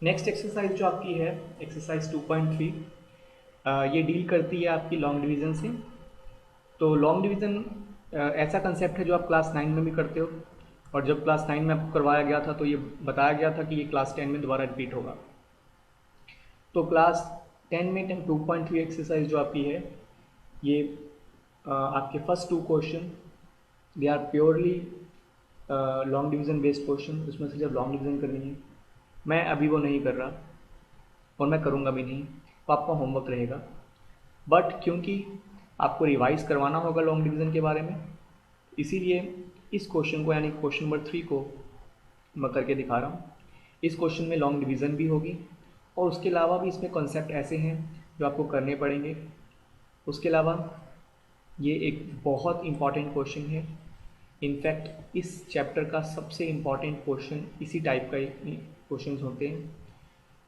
Next exercise जो आपकी है एक्सरसाइज 2.3, ये डील करती है आपकी लॉन्ग डिवीज़न से। तो लॉन्ग डिवीज़न ऐसा कंसेप्ट है जो आप क्लास 9 में भी करते हो, और जब क्लास 9 में आपको करवाया गया था तो ये बताया गया था कि ये क्लास 10 में दोबारा रिपीट होगा। तो क्लास 10 में 2.3 एक्सरसाइज जो आपकी है ये आपके first two question they are purely long division based question. उसमें से जब लॉन्ग डिवीज़न करनी है, मैं अभी वो नहीं कर रहा और मैं करूँगा भी नहीं, वो आपका होमवर्क रहेगा। बट क्योंकि आपको रिवाइज करवाना होगा लॉन्ग डिवीज़न के बारे में, इसीलिए इस क्वेश्चन को यानी क्वेश्चन नंबर 3 को मैं करके दिखा रहा हूँ। इस क्वेश्चन में लॉन्ग डिवीज़न भी होगी और उसके अलावा भी इसमें कॉन्सेप्ट ऐसे हैं जो आपको करने पड़ेंगे। उसके अलावा ये एक बहुत इंपॉर्टेंट क्वेश्चन है। इनफैक्ट इस चैप्टर का सबसे इम्पॉर्टेंट क्वेश्चन इसी टाइप का क्वेश्चन होते हैं।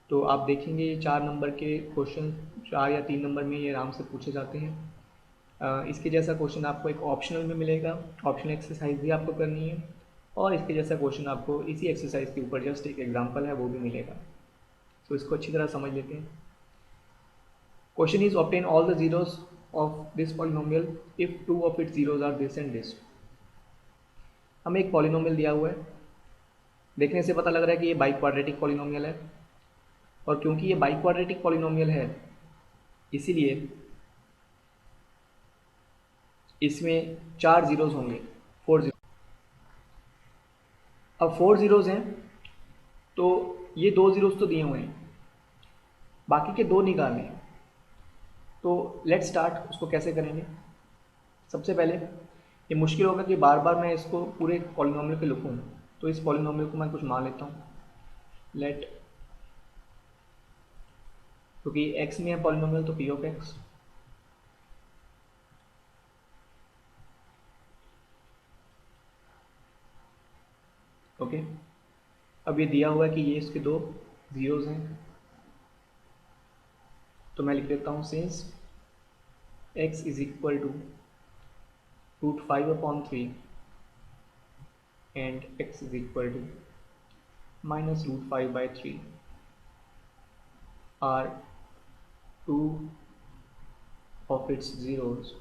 तो आप देखेंगे ये 4 नंबर के क्वेश्चन 4 या 3 नंबर में ये आराम से पूछे जाते हैं। इसके जैसा क्वेश्चन आपको एक ऑप्शनल में मिलेगा, ऑप्शनल एक्सरसाइज भी आपको करनी है, और इसके जैसा क्वेश्चन आपको इसी एक्सरसाइज के ऊपर जस्ट एक एग्जांपल है वो भी मिलेगा। तो इसको अच्छी तरह समझ लेते हैं। Question is obtain all the zeros of this polynomial if two of its zeros are this and this. हमें एक पॉलिनोमियल दिया हुआ है, देखने से पता लग रहा है कि ये बाई क्वाड्रेटिक पॉलिनोमियल है, और क्योंकि ये बाई क्वाड्रेटिक पॉलिनोमियल है इसीलिए इसमें 4 जीरोस होंगे, 4 जीरो। अब 4 जीरोस हैं तो ये 2 जीरोस तो दिए हुए हैं, बाकी के 2 निकालने हैं। तो लेट स्टार्ट, उसको कैसे करेंगे। सबसे पहले ये मुश्किल होगा कि बार बार मैं इसको पूरे पॉलिनोमियल पे लिखूँ, तो इस पॉलिनोमियल को मैं कुछ मान लेता हूँ। लेट, क्योंकि एक्स में है पॉलिनोमियल तो पी ऑफ एक्स। ओके, अब ये दिया हुआ है कि ये इसके 2 जीरोस हैं, तो मैं लिख देता हूँ since x is equal to √5/3 and x is equal to minus √5/3 are two of its zeros.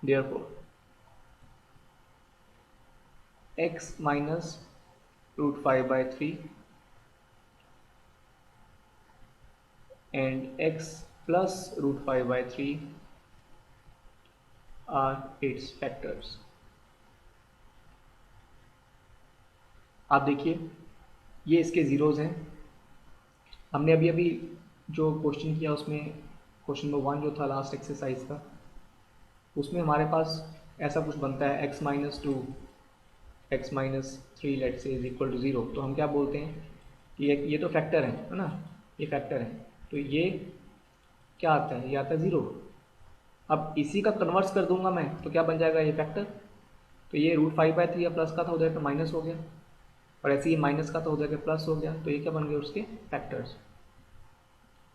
Therefore, x minus √5/3 and x plus √5/3 are its factors. आप देखिए ये इसके ज़ीरोज़ हैं। हमने अभी अभी जो क्वेश्चन किया उसमें क्वेश्चन नंबर 1 जो था लास्ट एक्सरसाइज का, उसमें हमारे पास ऐसा कुछ बनता है x-2 x-3 लेट से इज इक्वल टू 0। तो हम क्या बोलते हैं कि ये तो फैक्टर है ना, ये फैक्टर है, तो ये क्या आता है, ये आता है 0। अब इसी का कन्वर्स कर दूंगा मैं तो क्या बन जाएगा, ये फैक्टर। तो ये √5/3 या प्लस का था, हो जाएगा माइनस हो गया, और ऐसे ही माइनस का तो हो जाएगा प्लस हो गया, तो ये क्या बन गए उसके फैक्टर्स।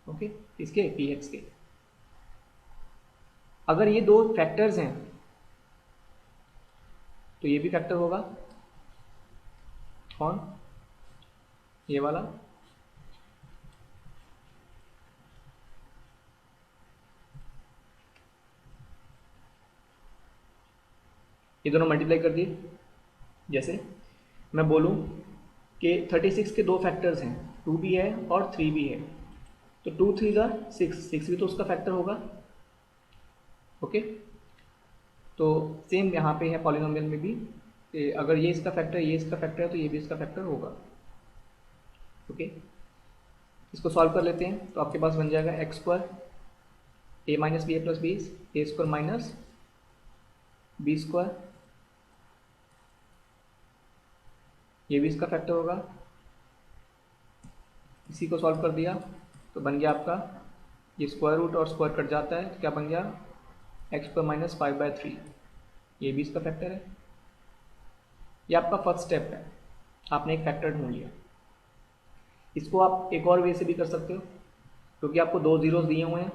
ओके, इसके पी एक्स के। अगर ये 2 फैक्टर्स हैं तो ये भी फैक्टर होगा, कौन, ये वाला। ये दोनों मल्टीप्लाई कर दिए। जैसे मैं बोलूँ कि 36 के 2 फैक्टर्स हैं, 2 भी है और 3 भी है, तो 2 3 ज़ा 6, 6 भी तो उसका फैक्टर होगा। ओके, तो सेम यहाँ पे है पॉलिनोमियल में भी, अगर ये इसका फैक्टर है, ये इसका फैक्टर है, तो ये भी इसका फैक्टर होगा। ओके, इसको सॉल्व कर लेते हैं, तो आपके पास बन जाएगा x² a minus B A plus B, a² minus b², ये भी इसका फैक्टर होगा। इसी को सॉल्व कर दिया तो बन गया आपका, ये स्क्वायर रूट और स्क्वायर कट जाता है, तो क्या बन गया x² माइनस 5/3, ये भी इसका फैक्टर है। ये आपका फर्स्ट स्टेप है, आपने एक फैक्टर ढूंढ लिया। इसको आप एक और वे से भी कर सकते हो, क्योंकि आपको 2 जीरोस दिए हुए हैं,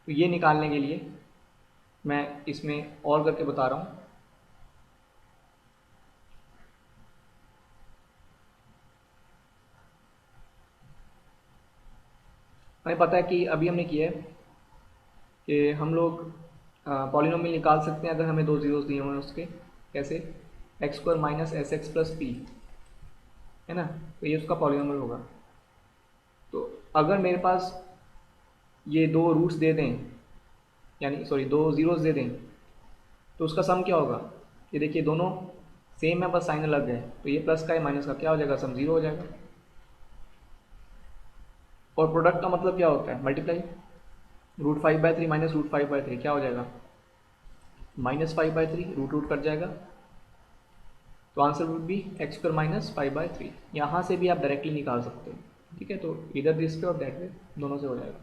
तो ये निकालने के लिए मैं इसमें और करके बता रहा हूँ। हमें पता है कि अभी हमने किया है कि हम लोग पॉलिनोमियल निकाल सकते हैं अगर हमें दो जीरोस दिए हुए हैं उसके। कैसे? X square minus S x plus P, है ना, तो ये उसका पॉलिनोमियल होगा। तो अगर मेरे पास ये दो रूट्स दे दें, यानी सॉरी दो जीरोस दे दें, तो उसका सम क्या होगा? ये देखिए दोनों सेम है, बस साइन अलग है, तो ये प्लस का है माइनस का क्या हो जाएगा? सम जीरो हो जाएगा। और प्रोडक्ट का मतलब क्या होता है? मल्टीप्लाई। √5/3 माइनस √5/3 क्या हो जाएगा? -5/3, रूट रूट कट जाएगा, तो answer would be x square minus 5/3। यहाँ से भी आप डायरेक्टली निकाल सकते हो, ठीक है, तो इधर दिस पे और दैट वे दोनों से हो जाएगा।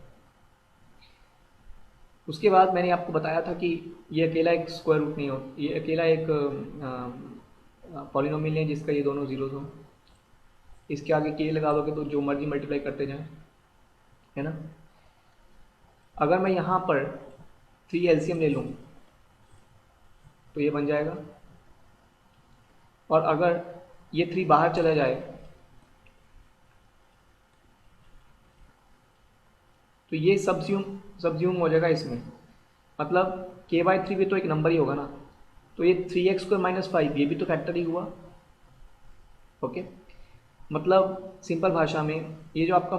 उसके बाद मैंने आपको बताया था कि ये अकेला एक स्क्वायर रूट नहीं हो, ये अकेला एक पॉलिनोमियल है जिसका ये दोनों जीरोस हो। इसके आगे के लगा दोगे तो जो मर्जी मल्टीप्लाई करते जाएं, है ना। अगर मैं यहाँ पर 3 एलसीएम ले लूँ तो ये बन जाएगा, और अगर ये 3 बाहर चला जाए तो ये सब्ज्यूम हो जाएगा इसमें। मतलब k/3 भी तो एक नंबर ही होगा ना, तो ये 3x² माइनस 5 ये भी तो फैक्टर ही हुआ। ओके, मतलब सिंपल भाषा में ये जो आपका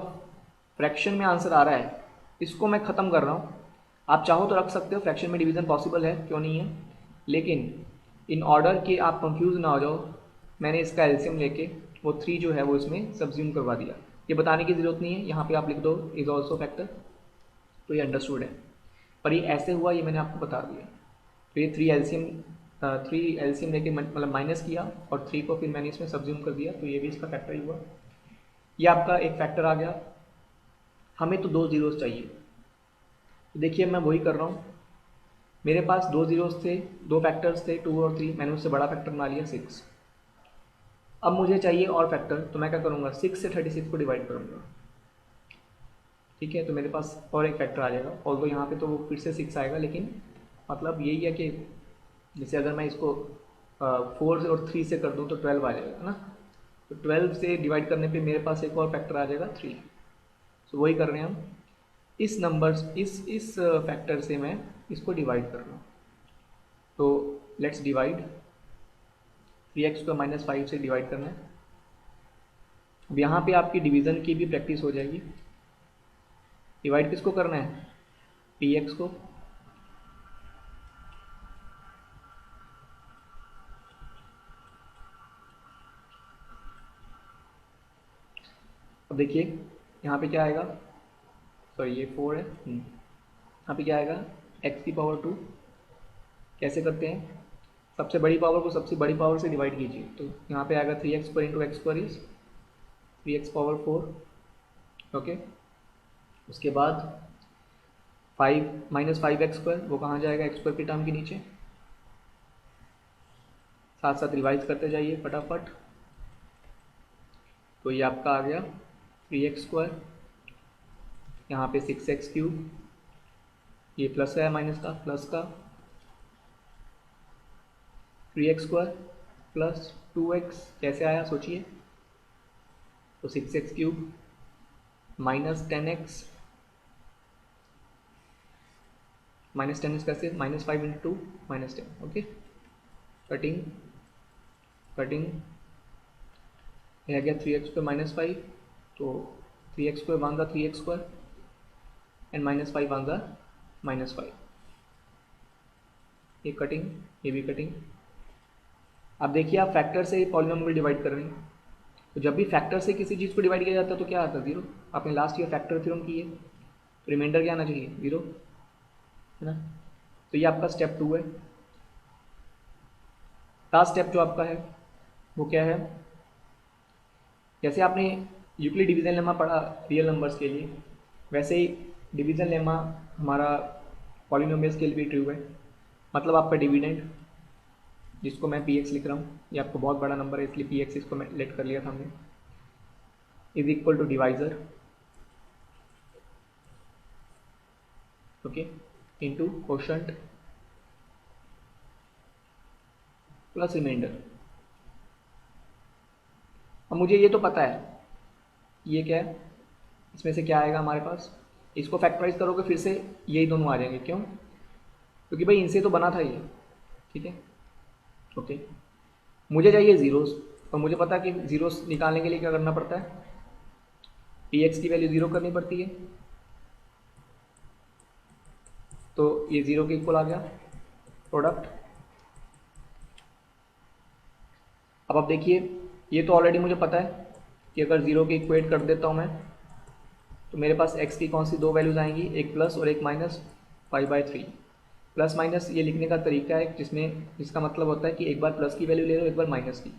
फ्रैक्शन में आंसर आ रहा है इसको मैं ख़त्म कर रहा हूँ। आप चाहो तो रख सकते हो, फ्रैक्शन में डिवीज़न पॉसिबल है, क्यों नहीं है, लेकिन इन ऑर्डर कि आप कंफ्यूज ना हो जाओ, मैंने इसका एलसीएम लेके वो 3 जो है वो इसमें सब्ज्यूम करवा दिया। ये बताने की ज़रूरत नहीं है, यहाँ पे आप लिख दो इज़ ऑल्सो फैक्टर, तो ये अंडरस्टूड है। पर ये ऐसे हुआ, ये मैंने आपको बता दिया। तो ये 3 एलसीएम लेके मतलब माइनस किया और 3 को फिर मैंने इसमें सब्ज्यूम कर दिया, तो ये भी इसका फैक्टर ही हुआ। ये आपका एक फैक्टर आ गया। हमें तो दो जीरोस चाहिए, तो देखिए मैं वही कर रहा हूँ। मेरे पास दो जीरोस थे, दो फैक्टर्स थे 2 और 3, मैंने उससे बड़ा फैक्टर बना लिया 6। अब मुझे चाहिए और फैक्टर, तो मैं क्या करूँगा? 6 से 36 को डिवाइड करूँगा, ठीक है, तो मेरे पास और एक फैक्टर आ जाएगा। और यहाँ पे तो वो फिर से 6 आएगा, लेकिन मतलब यही है कि जैसे अगर मैं इसको 4 और 3 से कर दूँ तो 12 आ जाएगा ना, तो 12 से डिवाइड करने पे मेरे पास एक और फैक्टर आ जाएगा 3। तो वही कर रहे हैं हम, इस नंबर्स इस फैक्टर से मैं इसको डिवाइड कर रहा हूँ। तो लेट्स डिवाइड, 3x को -5 से डिवाइड करना है। अब यहाँ पे आपकी डिवीज़न की भी प्रैक्टिस हो जाएगी। डिवाइड किसको करना है? px को। अब देखिए यहाँ पे क्या आएगा, सॉरी ये 4 है, यहाँ पे क्या आएगा? x⁻²। कैसे करते हैं? सबसे बड़ी पावर को सबसे बड़ी पावर से डिवाइड कीजिए, तो यहाँ पे आएगा 3x² into x² is 3x⁻4। Okay, उसके बाद 5 -5x² वो कहाँ जाएगा? x² की टर्म के नीचे। साथ साथ रिवाइज करते जाइए फटाफट। तो ये आपका आ गया 3x², यहाँ पे 6x³, ये प्लस है माइनस का, प्लस का 3x² प्लस 2x कैसे आया सोचिए, तो 6x³ माइनस 10x, -10 कैसे? -5 इंटू -10। ओके, कटिंग कटिंग, यह गया 3x² -5, तो 3x² one the 3x² and -5 one the -5। ये कटिंग, ये भी कटिंग। अब देखिए आप फैक्टर से पॉलिनोमियल डिवाइड कर रहे हैं, तो जब भी फैक्टर से किसी चीज़ को डिवाइड किया जाता है तो क्या आता है? जीरो। आपने लास्ट ईयर फैक्टर थ्योरम की है, तो रिमाइंडर क्या आना चाहिए? जीरो, है ना। तो ये आपका स्टेप 2 है। लास्ट स्टेप जो आपका है वो क्या है? जैसे आपने यूक्लिड डिवीजन लेमा पढ़ा रियल नंबर्स के लिए, वैसे ही डिवीजन लेमा हमारा पॉलिनोमियल्स के लिए भी ट्रू है। मतलब आपका डिविडेंड, जिसको मैं px लिख रहा हूँ, ये आपको बहुत बड़ा नंबर है इसलिए px इसको मैं लेट कर लिया था हमने, is equal to divisor, okay, into quotient plus remainder. अब मुझे ये तो पता है ये क्या है, इसमें से क्या आएगा हमारे पास? इसको फैक्टराइज करोगे फिर से यही दोनों आ जाएंगे। क्यों? क्योंकि भाई इनसे तो बना था ये। ठीक है, ओके। मुझे चाहिए ज़ीरोस, और मुझे पता है कि ज़ीरोस निकालने के लिए क्या करना पड़ता है, पी एक्स की वैल्यू ज़ीरो करनी पड़ती है। तो ये ज़ीरो के इक्वल आ गया प्रोडक्ट। अब आप देखिए, ये तो ऑलरेडी मुझे पता है कि अगर ज़ीरो के इक्वेट कर देता हूँ मैं, तो मेरे पास x की कौन सी दो वैल्यूज़ आएंगी, एक प्लस और एक माइनस, 5/3। प्लस माइनस ये लिखने का तरीका है जिसका मतलब होता है कि एक बार प्लस की वैल्यू ले लो, एक बार माइनस की।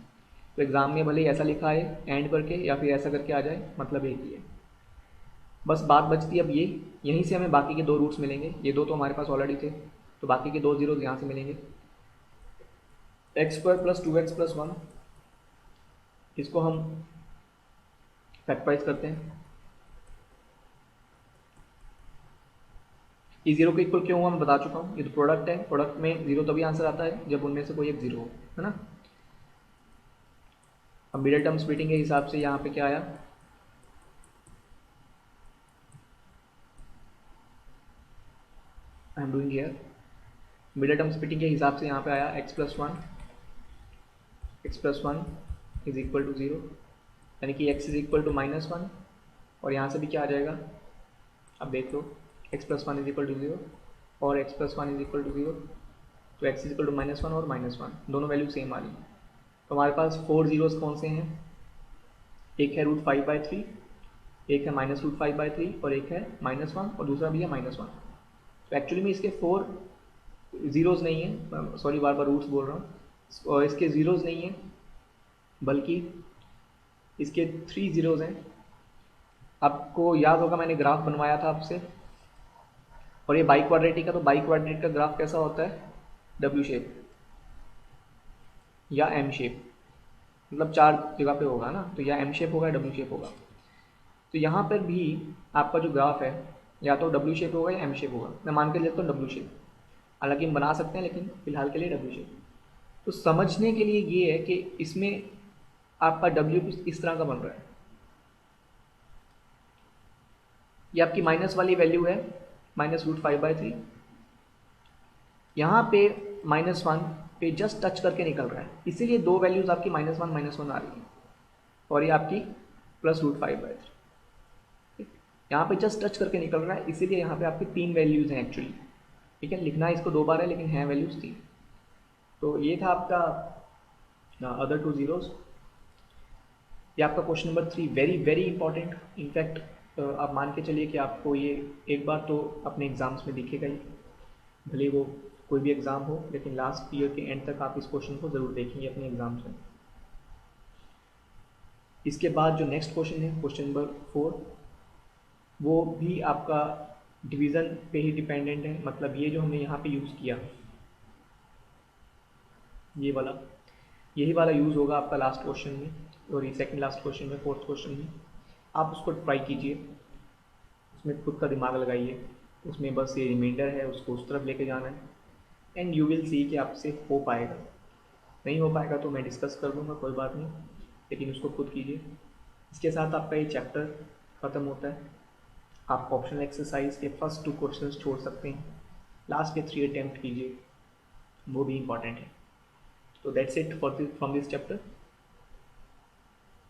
तो एग्ज़ाम में भले ही ऐसा लिखा है एंड करके या फिर ऐसा करके आ जाए, मतलब एक ही है। बस बात बचती है अब ये, यहीं से हमें बाकी के दो रूट्स मिलेंगे। ये दो तो हमारे पास ऑलरेडी थे, तो बाकी के दो जीरोज यहाँ से मिलेंगे। x² + 2x + 1, इसको हम फैक्टराइज करते हैं। ये जीरो के इक्वल क्यों हुआ मैं बता चुका हूँ, ये तो प्रोडक्ट है, प्रोडक्ट में जीरो तभी आंसर आता है जब उनमें से कोई एक जीरो हो, है ना। अब मिडिल टर्म स्प्लिटिंग के हिसाब से यहाँ पे क्या आया, I am doing here, middle term splitting के हिसाब से यहाँ पे आया x + 1 is equal to zero, यानी कि x इज इक्वल टू -1। और यहाँ से भी क्या आ जाएगा, अब देख लो, x + 1 is equal to zero और x + 1 is equal to zero, तो x इज इक्वल टू -1 और -1 दोनों वैल्यू सेम आ रही है। तो हमारे पास 4 जीरोस कौन से हैं, एक है √5/3, एक है -√5/3 और एक है -1 और दूसरा भी है -1। तो एक्चुअली में इसके 4 ज़ीरोज़ नहीं है, सॉरी बार बार रूट्स बोल रहा हूँ, और इसके ज़ीरोज़ नहीं है बल्कि इसके 3 ज़ीरोज़ हैं। आपको याद होगा मैंने ग्राफ बनवाया था आपसे, और ये बाई क्वाड्रेटिक का, तो बाई क्वाड्रेटिक का ग्राफ कैसा होता है, डब्ल्यू शेप या एम शेप, मतलब चार जगह पे होगा ना, तो या एम शेप होगा या डब्ल्यू शेप होगा। तो यहाँ पर भी आपका जो ग्राफ है या तो डब्ल्यू शेप होगा या एम शेप होगा, मैं मान के लेता हूँ डब्ल्यू शेप, हालांकि हम बना सकते हैं लेकिन फिलहाल के लिए डब्ल्यू शेप। तो समझने के लिए ये है कि इसमें आपका डब्ल्यू इस तरह का बन रहा है, ये आपकी माइनस वाली वैल्यू है -√5/3, यहाँ पे -1 पे जस्ट टच करके निकल रहा है, इसीलिए दो वैल्यूज आपकी -1 -1 आ रही है, और ये आपकी +√5/3। यहाँ पे जस्ट टच करके निकल रहा है, इसीलिए यहाँ पे आपकी 3 वैल्यूज हैं एक्चुअली। ठीक है, लिखना इसको 2 बार है लेकिन हैं वैल्यूज 3। तो ये था आपका अदर टू जीरोज। ये आपका question number 3, very very important. In fact आप मान के चलिए कि आपको ये एक बार तो अपने एग्जाम्स में दिखेगा ही, भले वो कोई भी एग्ज़ाम हो, लेकिन लास्ट ईयर के एंड तक आप इस क्वेश्चन को ज़रूर देखेंगे अपने एग्जाम्स में। इसके बाद जो नेक्स्ट क्वेश्चन है, क्वेश्चन नंबर 4, वो भी आपका डिवीज़न पे ही डिपेंडेंट है। मतलब ये जो हमने यहाँ पे यूज़ किया, ये वाला, यही वाला यूज़ होगा आपका लास्ट क्वेश्चन में, और ये सेकंड लास्ट क्वेश्चन में, फोर्थ क्वेश्चन में। आप उसको ट्राई कीजिए, उसमें खुद का दिमाग लगाइए, उसमें बस ये रिमाइंडर है उसको उस तरफ लेके जाना है, एंड यू विल सी कि आपसे हो पाएगा। नहीं हो पाएगा तो मैं डिस्कस कर दूँगा, कोई बात नहीं, लेकिन उसको खुद कीजिए। इसके साथ आपका ये चैप्टर ख़त्म होता है। आप ऑप्शनल एक्सरसाइज के फर्स्ट 2 क्वेश्चंस छोड़ सकते हैं, लास्ट के 3 अटैम्प्ट कीजिए, वो भी इंपॉर्टेंट है। तो that's it for from this chapter.